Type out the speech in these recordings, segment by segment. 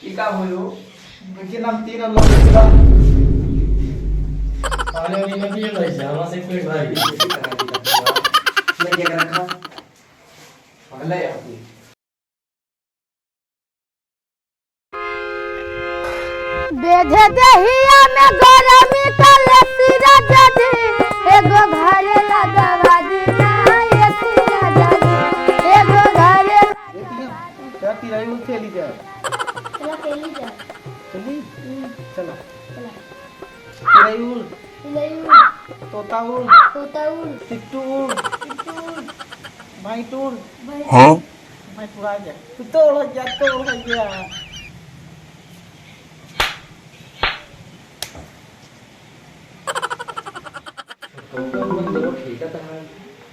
Ika huyo. Bikin nam तीन लोग पूरा पानी वाली में भी भाई जामा से पेट भारी मैं क्या रखा पहले आपने बेधे दहिया में गरमी काले सिरा जदी एगो घरे लगावा दीना ये सिरा जदी एगो घरे क्या तिराई में खेली जाए चला खेली जा चली चला तिराई उल इलई तोता उल तोताउल टिट्टू उल भाई टूल Huh? भाई पूरा जा तो हो गया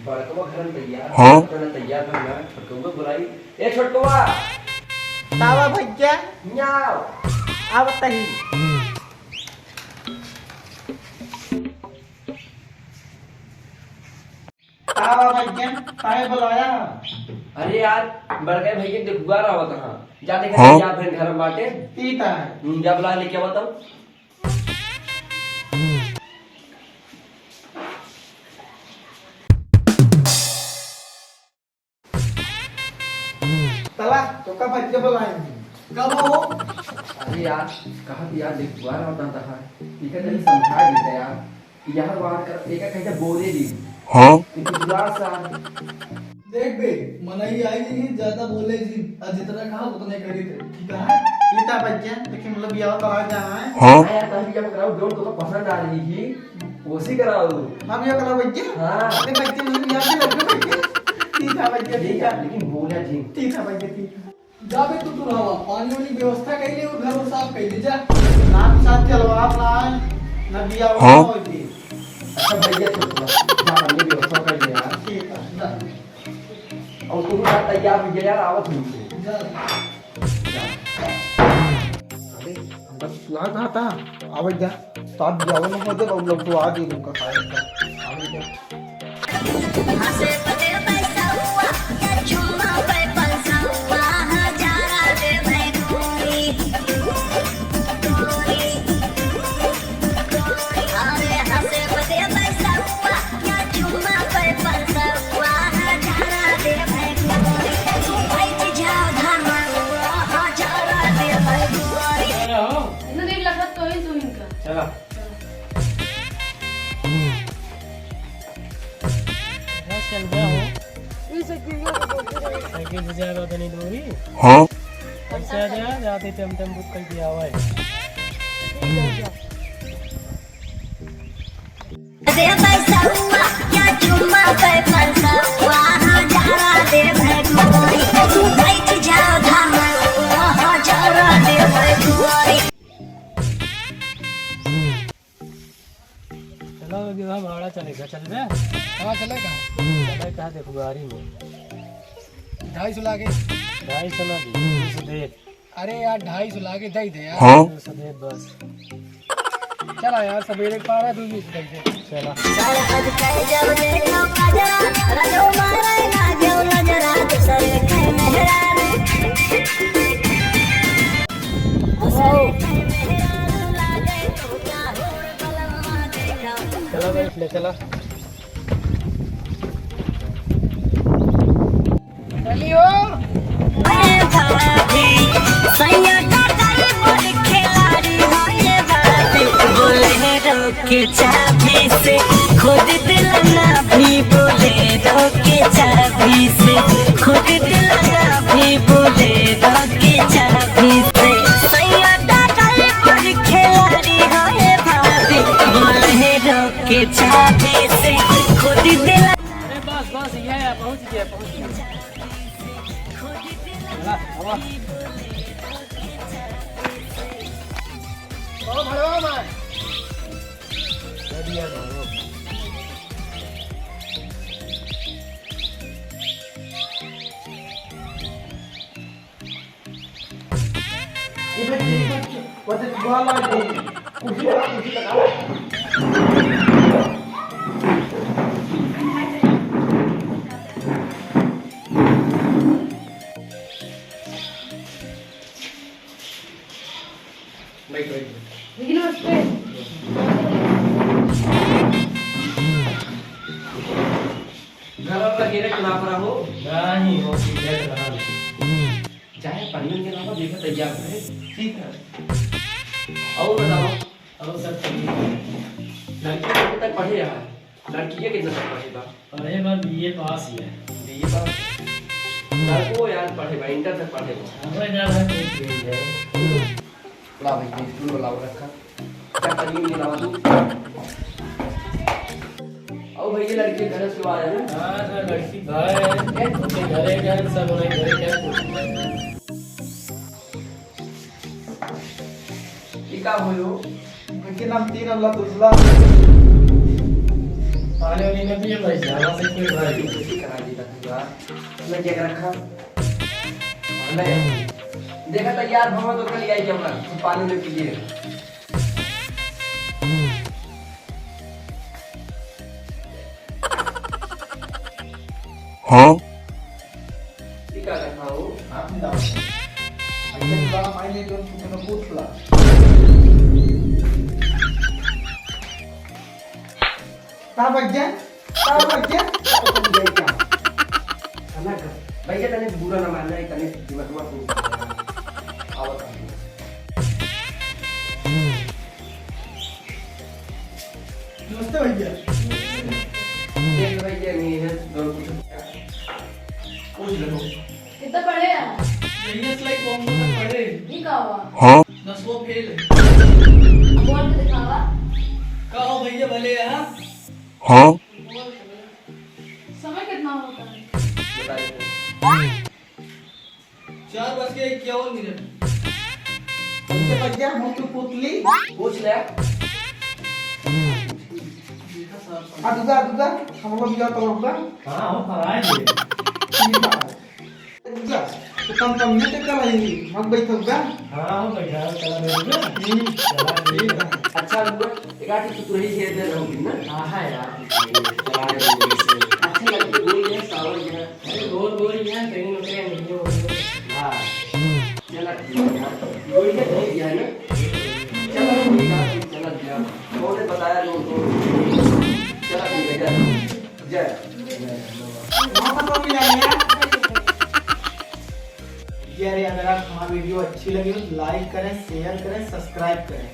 बड़कवा घर तैयार हाँ? तैयार करना छोटकवा बुलाई ए छोटकवा तावा भैया न्याव आवत ही तावा भैया ताए बुलाया अरे यार बड़के भैया देखुआ रहा होता हां जा देख हाँ? या फिर घर बाटे तीता है जा बुला लेके बताओ तला तो का भैया बुलाए कब हो अरे यार कहा यार देखुआ रहा होता था ठीक है तेरी समझा देता यार यार बात कर एक कहीं बोले दी Huh? पूरा सा देख बे मनाई आई जी ज्यादा बोले जी और जितना कहा उतने करी थे ठीक है तीता भैया लेकिन मतलब ये तो आ जाना है Huh? यार तभी जब कराओ जोड़ तो पसंद आ रही थी उसी कराओ हम ये करा भैया हाँ। अरे भैया मुझे याद नहीं लग भैया तीता भैया ठीक है लेकिन बोला ठीक तीता भैया तीता जा बे तू हवा पानी वाली व्यवस्था कैले और घर और साफ कैले जा नाम साथ चलवा ना ना बिया हाँ? हो थी अच्छा भैया छोटकवा जा हमने व्यवस्था कर लिया यार ठीक है जा और तुम यार तैयार हो गया यार आवत नहीं जा अरे हम बस ला था अब जा तो आप जाओ ना होते हम लोग तो आ गए उनका खाएगा हसे पते पैसा हुआ या चुम्मा पे पैसा हुआ हजारा दे भाई गोरी अरे हसे पते पैसा हुआ या चुम्मा पे पैसा हुआ हजारा दे भाई गोरी भाई जाओ धर्मा हजारा दे भाई गोरी इतना देर लगा तो ही तू इनका चला चल गया हो साइकिल से जाएगा तो नहीं दूरी Huh? ऐसे आ जा जाते टमटम बुक कर दिया हुआ है दे पैसा हुआ या चुम्मा पे पैसा हुआ हजारा दे भाई गोरी बैठ जाओ धर्मा हजारा दे भाई गोरी चलो विवाह भाड़ा चलेगा चल बे कहाँ चलेगा चले कहा देखो गाड़ी में 250 लागे 250 ना दी 200 दे अरे यार 250 लागे दे दे यार Huh? 200 दे बस चला यार सवेरे पा रहा 220 दे दे चला सारे आज कह जब देखो कजरा राजो मारे ना जो नजरा दूसरे के मेहरा लागे तो क्या हो बलमा देखो चला बैठ ले चला चलियो अरे भाभी सैया का कल बोल खिलाड़ी हो ये बात बोले रोके चाबी से खुद दिल ना भी बोले रोके चाबी से खुद दिल ना भी बोले रोके चाबी से सैया का कल बोल खिलाड़ी हो ये भाभी बोले रोके चाबी से खुद दिल अरे बस ये है पहुंच गया चला हवा ओ भड़वा मार बढ़िया रहो ये भैया वैसे बाल आ गए कुछ लगा वेट वेट लेकिन नमस्ते। घर वाला गिरे ना पड़ा हो नहीं हो सीधे रहा चाहे पढ़ने के नाम देखो तैयार है। ठीक है और बताओ अब सब ठीक है। लड़की कितने तक पढ़े रहा है? लड़की के कितने तक पढ़ेगा? पढ़ेगा बीए पास ही है। बीए पास। लड़को यार पढ़ेगा इंटर तक पढ़ेगा। हमें जाना है कोई फील्ड है। ला भाई स्कूल वाला रखा क्या करीम नहीं लावा तू और भैया लड़की घर से आ रहे हैं। हां सर लड़की घर उसके घरे घर सब उन्हें घरे क्या ये का होयो इनके नाम 3 अल्लाह तुझला पानी वाली में भी भाई जाना से कोई भाई कैसे करा दी था मैं क्या रखा नहीं देखा तैयार भवा तो कल आई क्या पानी में पीजिए हाँ ये क्या रखा हो आपने दाव अरे बड़ा मायने जो तुमने पूछला का बच्चा तुम गए क्या अलग भैया तने बुरा ना मानना है तने कीमत मत आवत नमस्ते भैया। देख भैया नहीं है दोनों पूछ लो कितना पढ़े यार? यही सिलाई कौन तक पढ़े? ये का हुआ? 10वां फेल। बोल के दिखावा। का हो भैया भले यहाँ? समय कितना होता है? बताइए 4:51 तुमसे बच्चा हम तो पुतली पूछ ले दुगा हम लोग जा तो होगा हां हो पढ़ाएंगे दुगा तो कम में तो कल आएंगी हम बैठोगा हां हो बैठा चला मेरे चला ठीक है अच्छा हुआ एक आठी तो तुरही घेर दे रहा हूँ ना हां है यार चला रहे अच्छा लगती गोली है सावर है अरे गोल है कहीं न कहीं नहीं हो हाँ चला गोली है नहीं दिया है ना चला चला दिया कौन ने बताया लोगों चला ठीक है जय वहां पर भी आएंगे यार अगर आप हमारी वीडियो अच्छी लगी तो लाइक करें शेयर करें सब्सक्राइब करें